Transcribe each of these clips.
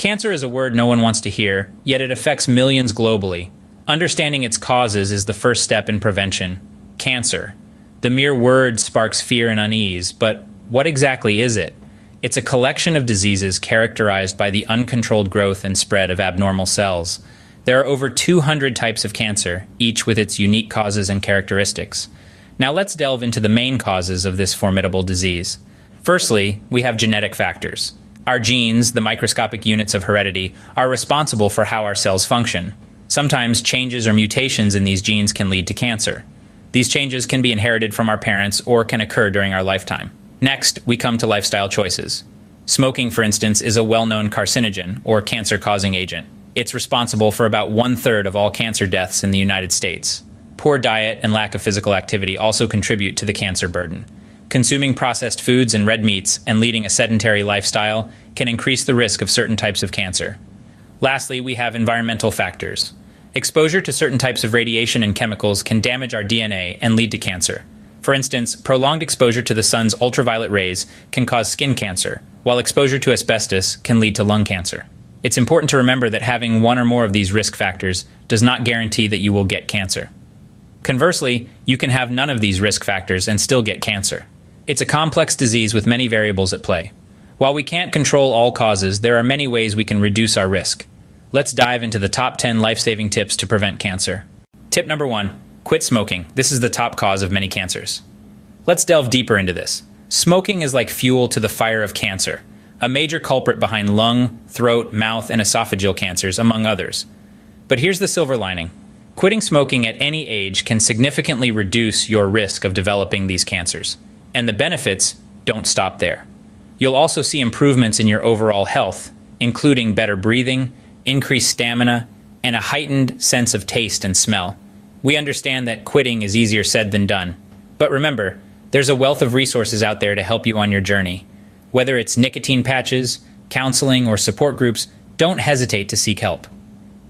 Cancer is a word no one wants to hear, yet it affects millions globally. Understanding its causes is the first step in prevention. Cancer. The mere word sparks fear and unease, but what exactly is it? It's a collection of diseases characterized by the uncontrolled growth and spread of abnormal cells. There are over 200 types of cancer, each with its unique causes and characteristics. Now let's delve into the main causes of this formidable disease. Firstly, we have genetic factors. Our genes, the microscopic units of heredity, are responsible for how our cells function. Sometimes changes or mutations in these genes can lead to cancer. These changes can be inherited from our parents or can occur during our lifetime. Next, we come to lifestyle choices. Smoking, for instance, is a well-known carcinogen or cancer-causing agent. It's responsible for about 1/3 of all cancer deaths in the United States. Poor diet and lack of physical activity also contribute to the cancer burden. Consuming processed foods and red meats and leading a sedentary lifestyle can increase the risk of certain types of cancer. Lastly, we have environmental factors. Exposure to certain types of radiation and chemicals can damage our DNA and lead to cancer. For instance, prolonged exposure to the sun's ultraviolet rays can cause skin cancer, while exposure to asbestos can lead to lung cancer. It's important to remember that having one or more of these risk factors does not guarantee that you will get cancer. Conversely, you can have none of these risk factors and still get cancer. It's a complex disease with many variables at play. While we can't control all causes, there are many ways we can reduce our risk. Let's dive into the top 10 life-saving tips to prevent cancer. Tip number 1, quit smoking. This is the top cause of many cancers. Let's delve deeper into this. Smoking is like fuel to the fire of cancer, a major culprit behind lung, throat, mouth, and esophageal cancers, among others. But here's the silver lining. Quitting smoking at any age can significantly reduce your risk of developing these cancers. And the benefits don't stop there. You'll also see improvements in your overall health, including better breathing, increased stamina, and a heightened sense of taste and smell. We understand that quitting is easier said than done. But remember, there's a wealth of resources out there to help you on your journey. Whether it's nicotine patches, counseling, or support groups, don't hesitate to seek help.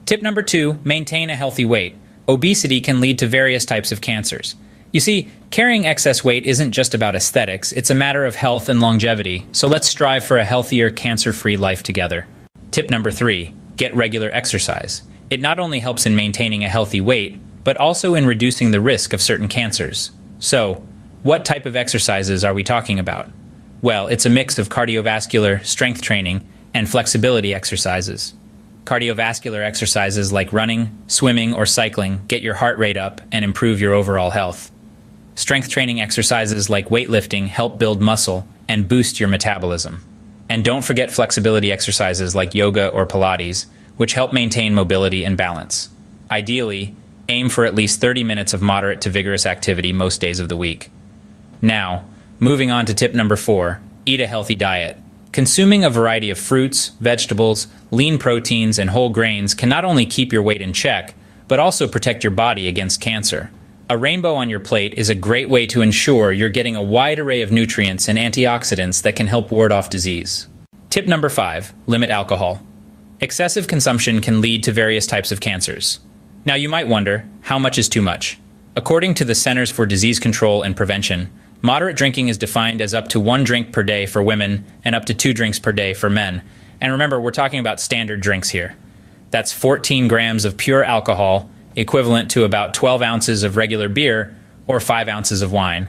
Tip number 2, maintain a healthy weight. Obesity can lead to various types of cancers. You see, carrying excess weight isn't just about aesthetics, it's a matter of health and longevity, so let's strive for a healthier, cancer-free life together. Tip number 3, get regular exercise. It not only helps in maintaining a healthy weight, but also in reducing the risk of certain cancers. So, what type of exercises are we talking about? Well, it's a mix of cardiovascular, strength training, and flexibility exercises. Cardiovascular exercises like running, swimming, or cycling get your heart rate up and improve your overall health. Strength training exercises like weightlifting help build muscle and boost your metabolism. And don't forget flexibility exercises like yoga or Pilates, which help maintain mobility and balance. Ideally, aim for at least 30 minutes of moderate to vigorous activity most days of the week. Now, moving on to tip number 4, eat a healthy diet. Consuming a variety of fruits, vegetables, lean proteins, and whole grains can not only keep your weight in check, but also protect your body against cancer. A rainbow on your plate is a great way to ensure you're getting a wide array of nutrients and antioxidants that can help ward off disease. Tip number 5, limit alcohol. Excessive consumption can lead to various types of cancers. Now you might wonder, how much is too much? According to the Centers for Disease Control and Prevention, moderate drinking is defined as up to 1 drink per day for women and up to 2 drinks per day for men. And remember, we're talking about standard drinks here. That's 14 grams of pure alcohol, equivalent to about 12 ounces of regular beer or 5 ounces of wine.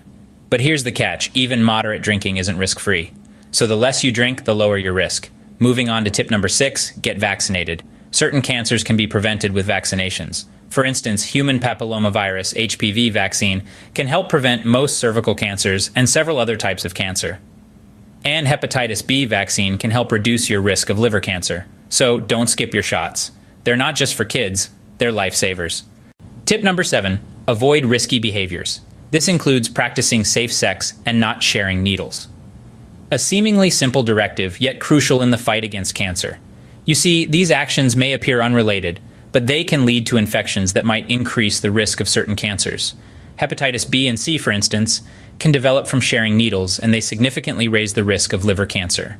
But here's the catch, even moderate drinking isn't risk-free. So the less you drink, the lower your risk. Moving on to tip number 6, get vaccinated. Certain cancers can be prevented with vaccinations. For instance, human papillomavirus (HPV) vaccine can help prevent most cervical cancers and several other types of cancer. And hepatitis B vaccine can help reduce your risk of liver cancer. So don't skip your shots. They're not just for kids, they're lifesavers. Tip number 7, avoid risky behaviors. This includes practicing safe sex and not sharing needles. A seemingly simple directive, yet crucial in the fight against cancer. You see, these actions may appear unrelated, but they can lead to infections that might increase the risk of certain cancers. Hepatitis B and C, for instance, can develop from sharing needles, and they significantly raise the risk of liver cancer.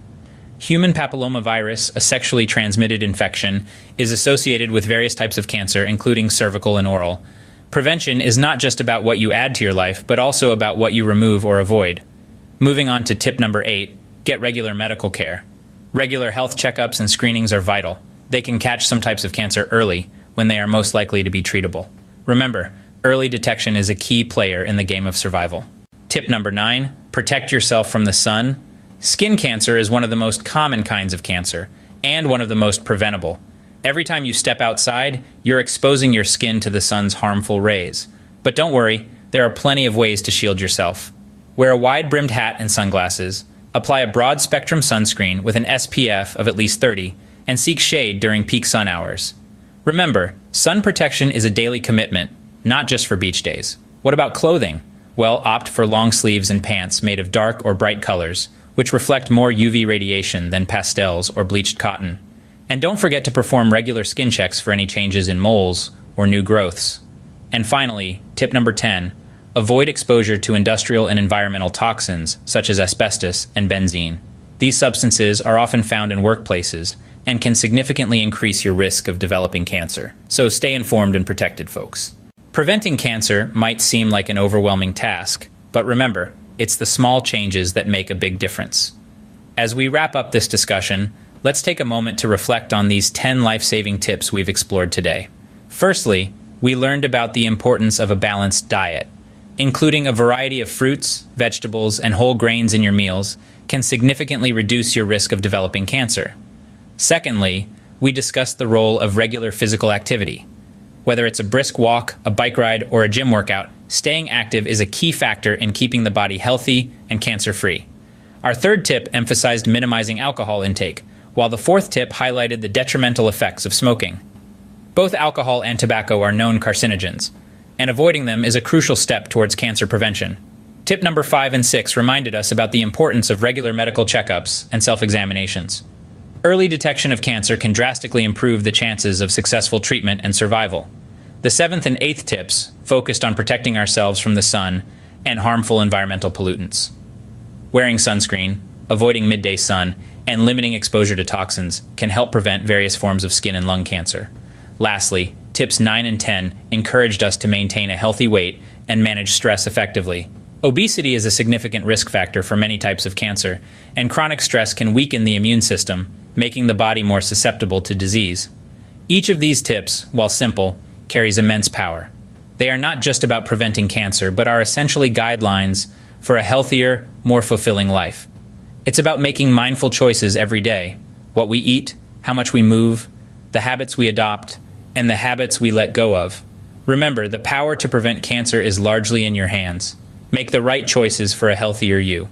Human papillomavirus, a sexually transmitted infection, is associated with various types of cancer, including cervical and oral. Prevention is not just about what you add to your life, but also about what you remove or avoid. Moving on to tip number 8, get regular medical care. Regular health checkups and screenings are vital. They can catch some types of cancer early when they are most likely to be treatable. Remember, early detection is a key player in the game of survival. Tip number 9, protect yourself from the sun. Skin cancer is one of the most common kinds of cancer and one of the most preventable. Every time you step outside, you're exposing your skin to the sun's harmful rays. But don't worry, there are plenty of ways to shield yourself. Wear a wide-brimmed hat and sunglasses, apply a broad-spectrum sunscreen with an SPF of at least 30, and seek shade during peak sun hours. Remember, sun protection is a daily commitment, not just for beach days. What about clothing? Well, opt for long sleeves and pants made of dark or bright colors, which reflect more UV radiation than pastels or bleached cotton. And don't forget to perform regular skin checks for any changes in moles or new growths. And finally, tip number 10, avoid exposure to industrial and environmental toxins such as asbestos and benzene. These substances are often found in workplaces and can significantly increase your risk of developing cancer. So stay informed and protected, folks. Preventing cancer might seem like an overwhelming task, but remember, it's the small changes that make a big difference. As we wrap up this discussion, let's take a moment to reflect on these 10 life-saving tips we've explored today. Firstly, we learned about the importance of a balanced diet. Including a variety of fruits, vegetables, and whole grains in your meals can significantly reduce your risk of developing cancer. Secondly, we discussed the role of regular physical activity. Whether it's a brisk walk, a bike ride, or a gym workout, staying active is a key factor in keeping the body healthy and cancer-free. Our third tip emphasized minimizing alcohol intake, while the fourth tip highlighted the detrimental effects of smoking. Both alcohol and tobacco are known carcinogens, and avoiding them is a crucial step towards cancer prevention. Tip number 5 and 6 reminded us about the importance of regular medical checkups and self-examinations. Early detection of cancer can drastically improve the chances of successful treatment and survival. The 7th and 8th tips focused on protecting ourselves from the sun and harmful environmental pollutants. Wearing sunscreen, avoiding midday sun, and limiting exposure to toxins can help prevent various forms of skin and lung cancer. Lastly, tips 9 and 10 encouraged us to maintain a healthy weight and manage stress effectively. Obesity is a significant risk factor for many types of cancer, and chronic stress can weaken the immune system, making the body more susceptible to disease. Each of these tips, while simple, carries immense power. They are not just about preventing cancer, but are essentially guidelines for a healthier, more fulfilling life. It's about making mindful choices every day: what we eat, how much we move, the habits we adopt, and the habits we let go of. Remember, the power to prevent cancer is largely in your hands. Make the right choices for a healthier you.